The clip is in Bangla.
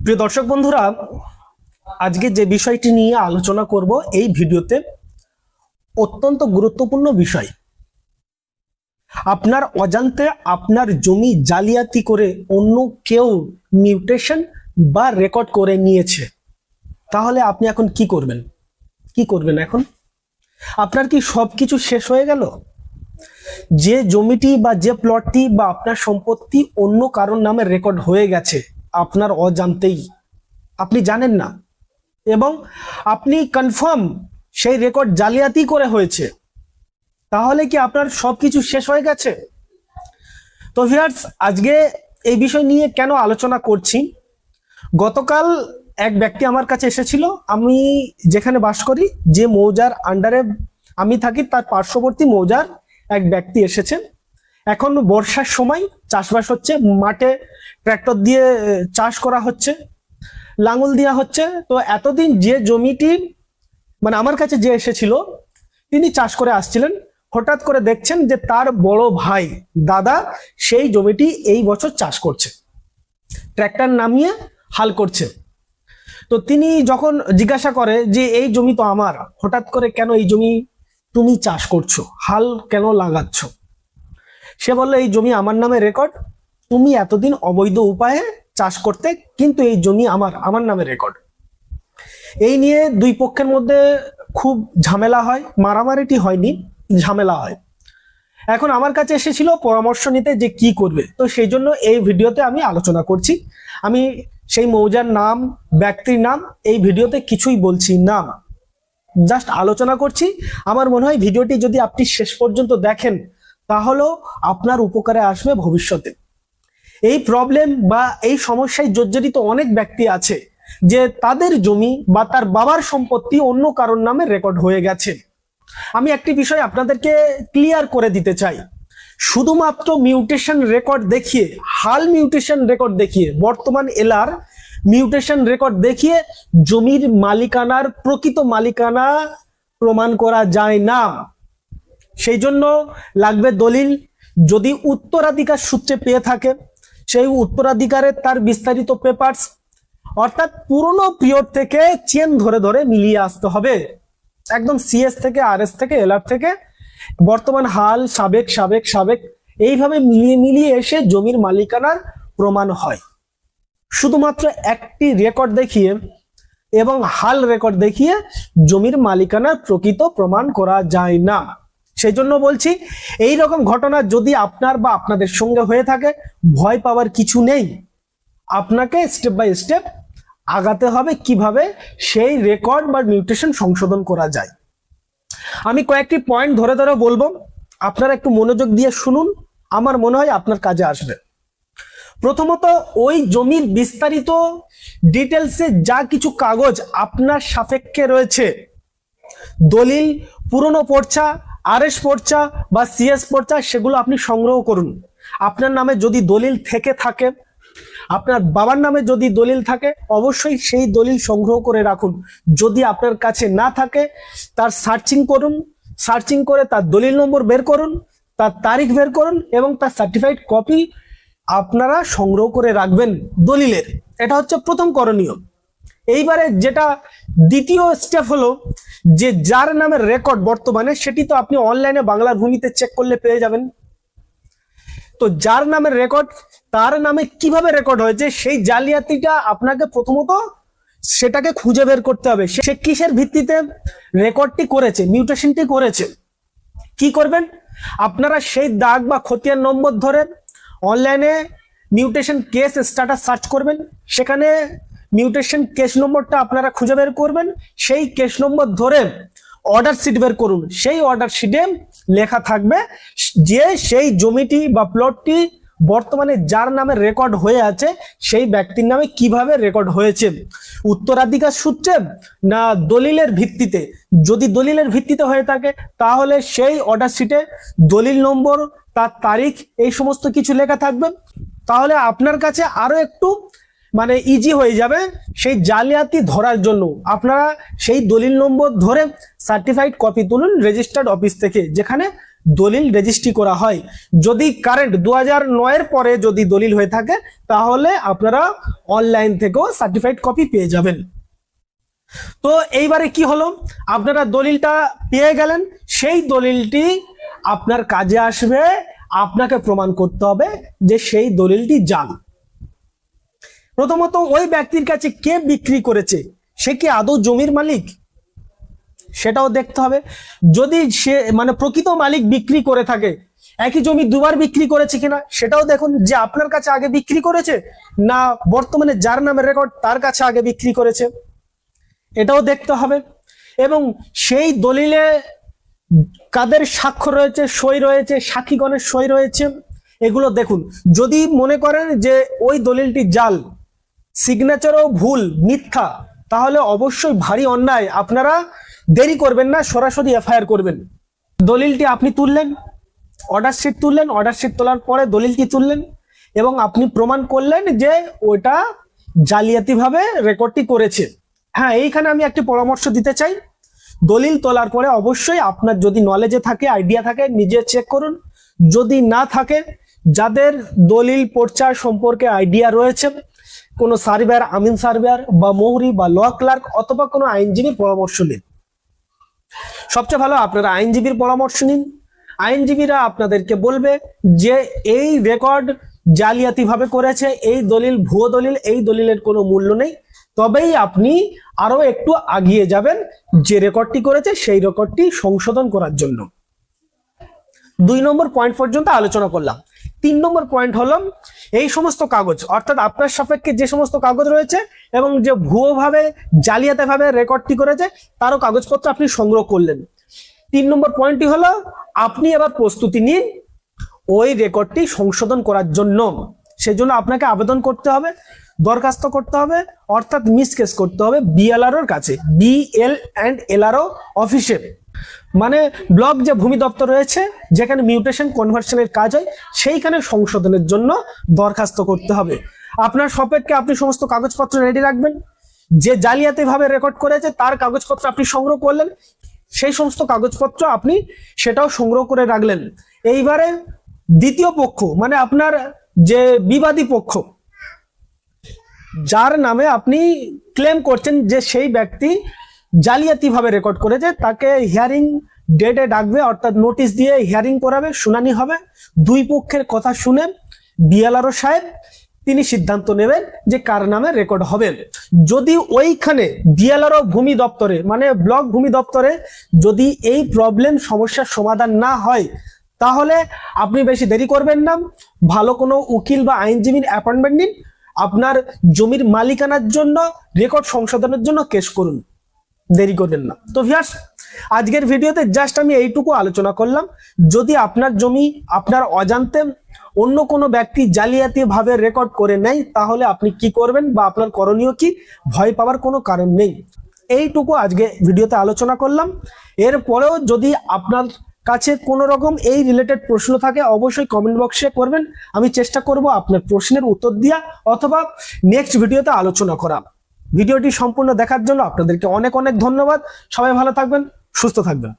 প্রিয় দর্শক বন্ধুরা, আজকে যে বিষয়টি নিয়ে আলোচনা করব এই ভিডিওতে অত্যন্ত গুরুত্বপূর্ণ বিষয়। আপনার অজান্তে আপনার জমি জালিয়াতি করে অন্য কেউ মিউটেশন বা রেকর্ড করে নিয়েছে, তাহলে আপনি এখন কি করবেন এখন? আপনার কি সবকিছু শেষ হয়ে গেল? যে জমিটি বা যে প্লটটি বা আপনার সম্পত্তি অন্য কারোর নামে রেকর্ড হয়ে গেছে আপনার অজান্তেই, আপনি জানেন না, এবং আপনি কনফার্ম সেই রেকর্ড জালিয়াতি করে হয়েছে, তাহলে কি আপনার সবকিছু শেষ হয়ে গেছে? তো ভিউয়ার্স, আজকে এই বিষয় নিয়ে কেন আলোচনা করছি, গতকাল এক ব্যক্তি আমার কাছে এসেছিল। আমি যেখানে বাস করি, যে মৌজার আন্ডারে আমি থাকি, তার পার্শ্ববর্তী মৌজার এক ব্যক্তি এসেছেন। এখন বর্ষার সময় চাষবাস হচ্ছে, মাঠে ট্র্যাক্টর দিয়ে চাষ করা হচ্ছে, লাঙল দেওয়া হচ্ছে। তো এতদিন যে জমিটি মানে আমার কাছে যে এসেছিল, তিনি চাষ করে আসছিলেন, হঠাৎ করে দেখছেন যে তার বড় ভাই দাদা সেই জমিটি এই বছর চাষ করছে, ট্র্যাক্টর নামিয়ে হাল করছে। তো তিনি যখন জিজ্ঞাসা করে যে এই জমি তো আমার, হঠাৎ করে কেন এই জমি তুমি চাষ করছো, হাল কেন লাগাচ্ছ? সে বলল, এই জমি আমার নামে রেকর্ড, তুমি এতদিন অবৈধ উপায়ে চাষ করতে, কিন্তু এই জমি আমার নামে রেকর্ড। এই নিয়ে দুই পক্ষের মধ্যে খুব ঝামেলা হয়, মারামারিটি হয়নি, ঝামেলা হয়। এখন আমার কাছে এসেছিল পরামর্শ নিতে যে কি করবে। তো সেই জন্য এই ভিডিওতে আমি আলোচনা করছি। আমি সেই মৌজার নাম, ব্যক্তির নাম এই ভিডিওতে কিছুই বলছি না, জাস্ট আলোচনা করছি। আমার মনে হয় ভিডিওটি যদি আপনি শেষ পর্যন্ত দেখেন, তাহলেও আপনার উপকারে আসবে ভবিষ্যতে। এই প্রবলেম বা এই সমস্যায় জর্জরিত অনেক ব্যক্তি আছে যে তাদের জমি বা তার বাবার সম্পত্তি অন্য কারোর নামে রেকর্ড হয়ে গেছে। আমি একটি বিষয় আপনাদেরকে ক্লিয়ার করে দিতে চাই, শুধুমাত্র মিউটেশন রেকর্ড দেখিয়ে, হাল মিউটেশন রেকর্ড দেখিয়ে, বর্তমান এলার মিউটেশন রেকর্ড দেখিয়ে জমির মালিকানার প্রকৃত মালিকানা প্রমাণ করা যায় না। সেই জন্য লাগবে দলিল। যদি উত্তরাধিকার সূত্রে পেয়ে থাকে, সেই উত্তরাধিকারের তার বিস্তারিত পেপারস, অর্থাৎ পুরনো পিরিয়ড থেকে চেন ধরে ধরে মিলিয়ে আসতে হবে, একদম সিএস থেকে, আরএস থেকে, এলআর থেকে, বর্তমান হাল, সাবেক এইভাবে মিলিয়ে মিলিয়ে এসে জমির মালিকানার প্রমাণ হয়। শুধুমাত্র একটি রেকর্ড দেখিয়ে এবং হাল রেকর্ড দেখিয়ে জমির মালিকানার প্রকৃত প্রমাণ করা যায় না। সেই জন্য বলছি, এই রকম ঘটনা যদি আপনার বা আপনাদের সঙ্গে হয়ে থাকে, ভয় পাওয়ার কিছু নেই। আপনাকে স্টেপ বাই স্টেপ আগাতে হবে কিভাবে সেই রেকর্ড বা মিউটেশন সংশোধন করা যায়। আমি কয়েকটি পয়েন্ট ধরে ধরে বলবো, আপনারা একটু মনোযোগ দিয়ে শুনুন, আমার মনে হয় আপনার কাজে আসবে। প্রথমত, ওই জমির বিস্তারিত ডিটেলসে যা কিছু কাগজ আপনার সাপেক্ষে রয়েছে, দলিল, পুরনো পর্চা, আরএস পর্চা বা সিএস পর্চা, সেগুলো আপনি সংগ্রহ করুন। আপনার নামে যদি দলিল থেকে থাকে, আপনার বাবার নামে যদি দলিল থাকে, অবশ্যই সেই দলিল সংগ্রহ করে রাখুন। যদি আপনার কাছে না থাকে, তার সার্চিং করুন, সার্চিং করে তার দলিল নম্বর বের করুন, তার তারিখ বের করুন এবং তার সার্টিফাইড কপি আপনারা সংগ্রহ করে রাখবেন দলিলের। এটা হচ্ছে প্রথম করণীয়। এইবারে যেটা দ্বিতীয় স্টেপ হলো, যে যার নামে রেকর্ড বর্তমানে, সেটি তো আপনি অনলাইনে বাংলার ভূমিতে চেক করলে পেয়ে যাবেন। তো যার নামে রেকর্ড, তার নামে কিভাবে রেকর্ড হয়েছে, সেই জালিয়াতিটা আপনাকে প্রথমত সেটাকে খুঁজে বের করতে হবে। সে কিসের ভিত্তিতে রেকর্ডটি করেছে, মিউটেশনটি করেছে। কি করবেন, আপনারা সেই দাগ বা খতিয়ান নম্বর ধরে অনলাইনে মিউটেশন কেস স্ট্যাটাস সার্চ করবেন, সেখানে মিউটেশন কেস নম্বরটা আপনারা খুঁজে বের করবেন। সেই কেস নম্বর ধরে অর্ডার শিট বের করুন। সেই অর্ডার শিটে লেখা থাকবে যে সেই জমিটি বা প্লটটি বর্তমানে যার নামে রেকর্ড হয়ে আছে, সেই ব্যক্তির নামে কিভাবে রেকর্ড হয়েছে, উত্তরাধিকার সূত্রে না দলিলের ভিত্তিতে। যদি দলিলের ভিত্তিতে হয়ে থাকে, তাহলে সেই অর্ডার শিটে দলিল নম্বর, তার তারিখ, এই সমস্ত কিছু লেখা থাকবে। তাহলে আপনার কাছে আরো একটু ইজি হয়ে যাবে সেই জালিয়াতি ধরার জন্য। আপনারা সেই দলিল নম্বর ধরে সার্টিফাইড কপি তুলুন রেজিস্টার্ড অফিস থেকে, যেখানে দলিল রেজিস্ট্রি করা হয়। যদি কারেন্ট 2009 পরে যদি দলিল হয়ে থাকে তাহলে আপনারা অনলাইন থেকেও সার্টিফাইড কপি পেয়ে যাবেন। তো এইবারে কি হলো, আপনারা দলিলটা পেয়ে গেলেন, সেই দলিলটি আপনার কাজে আসবে। আপনাকে প্রমাণ করতে হবে যে সেই দলিলটি জাল। প্রথমত ওই ব্যক্তির কাছে কে বিক্রি করেছে, সে কি আদৌ জমির মালিক, সেটাও দেখতে হবে। যদি সে মানে প্রকৃত মালিক বিক্রি করে থাকে, একই জমি দুবার বিক্রি করেছে কিনা সেটাও দেখুন, যে আপনার কাছে আগে বিক্রি করেছে না বর্তমানে যার নামে রেকর্ড তার কাছে আগে বিক্রি করেছে, এটাও দেখতে হবে। এবং সেই দলিলে কাদের স্বাক্ষর রয়েছে, সই রয়েছে, সাক্ষীগণের সই রয়েছে, এগুলো দেখুন। যদি মনে করেন যে ওই দলিলটি জাল, সিগনেচারও ভুল, মিথ্যা, তাহলে অবশ্যই ভারী অন্যায়। আপনারা দেরি করবেন না, সরাসরি এফআইআর করবেন। দলিলটি আপনি তুললেন, অর্ডার শিট তুললেন, অর্ডার শিট তোলার পরে দলিলটি তুললেন এবং আপনি প্রমাণ করলেন যে ওটা জালিয়াতিভাবে রেকর্ডটি করেছে। হ্যাঁ, এইখানে আমি একটি পরামর্শ দিতে চাই। দলিল তোলার পরে অবশ্যই আপনার যদি নলেজে থাকে, আইডিয়া থাকে, নিজে চেক করুন। যদি না থাকে, যাদের দলিল পর্চা সম্পর্কে আইডিয়া রয়েছে, কোনো সার্ভেয়ার, আমিন সার্ভেয়ার বা মৌরি বা ল ক্লার্ক অথবা কোনো আইনজীবীর পরামর্শ নিন। সবচেয়ে ভালো আপনারা আইনজীবীর পরামর্শ নিন। আইনজীবীরা আপনাদেরকে বলবে যে এই রেকর্ড জালিয়াতিভাবে করেছে, এই দলিল ভুয়ো দলিল, এই দলিলের কোনো মূল্য নেই। তবেই আপনি আরো একটু আগিয়ে যাবেন যে রেকর্ডটি করেছে সেই রেকর্ডটি সংশোধন করার জন্য। 2 নম্বর পয়েন্ট পর্যন্ত আলোচনা করলাম। 3 নম্বর পয়েন্ট হলো এই সমস্ত কাগজ, অর্থাৎ আপনার সাপেক্ষে যে সমস্ত কাগজ রয়েছে এবং যে ভুয়োভাবে জালিয়াতিভাবে রেকর্ডটি করেছে তারও কাগজপত্র আপনি সংগ্রহ করলেন। 3 নম্বর পয়েন্টটি হলো আপনি এবার প্রস্তুতি নিন ওই রেকর্ডটি সংশোধন করার জন্য। সেজন্য আপনাকে আবেদন করতে হবে, দরখাস্ত করতে হবে, অর্থাৎ মিস কেস করতে হবে বিএলআরওর কাছে, BL&LRO অফিসে, মানে ব্লক যে ভূমি দপ্তর রয়েছে যেখানে মিউটেশন কনভার্সনের কাজ হয়, সেইখানে সংশোধনের জন্য দরখাস্ত করতে হবে। আপনার সাপেক্ষে আপনি সমস্ত কাগজপত্র রেডি রাখবেন। যে জালিয়াতিভাবে রেকর্ড করেছে তার কাগজপত্র আপনি সংগ্রহ করলেন, সেই সমস্ত কাগজপত্র আপনি সেটাও সংগ্রহ করে রাখলেন। এইবারে দ্বিতীয় পক্ষ মানে আপনার যে বিবাদী পক্ষ, যার নামে আপনি ক্লেম করছেন যে সেই ব্যক্তি জালিয়াতিভাবে রেকর্ড করেছে, তাকে হিয়ারিং ডেটে ডাকবে, অর্থাৎ নোটিশ দিয়ে হিয়ারিং করাবে, শুনানি হবে। দুই পক্ষের কথা শুনে বিএলআরও সাহেব তিনি সিদ্ধান্ত নেবেন যে কার নামে রেকর্ড হবে। যদি ওইখানে বিএলআরও ভূমি দপ্তরে মানে ব্লক ভূমি দপ্তরে যদি এই প্রবলেম সমস্যার সমাধান না হয়, তাহলে আপনি বেশি দেরি করবেন না, ভালো কোনো উকিল বা আইনজীবীর অ্যাপয়েন্টমেন্ট নিন, আপনার জমির মালিকানার জন্য রেকর্ড সংশোধনের জন্য কেস করুন, দেরি করবেন না। তো ভিউয়ার্স, আজকের ভিডিওতে জাস্ট আমি এইটুকু আলোচনা করলাম। যদি আপনার জমি আপনার অজান্তে অন্য কোনো ব্যক্তি জালিয়াতিভাবে রেকর্ড করে নেয়, তাহলে আপনি কি করবেন বা আপনার করণীয় কি, ভয় পাওয়ার কোনো কারণ নেই। এইটুকু আজকে ভিডিওতে আলোচনা করলাম। এরপরেও যদি আপনার কাছে কোনো রকম এই রিলেটেড প্রশ্ন থাকে অবশ্যই কমেন্ট বক্সে করবেন, আমি চেষ্টা করব আপনার প্রশ্নের উত্তর দেওয়া অথবা নেক্সট ভিডিওতে আলোচনা করা। ভিডিওটি সম্পূর্ণ দেখার জন্য আপনাদেরকে অনেক অনেক ধন্যবাদ। সবাই ভালো থাকবেন, সুস্থ থাকবেন।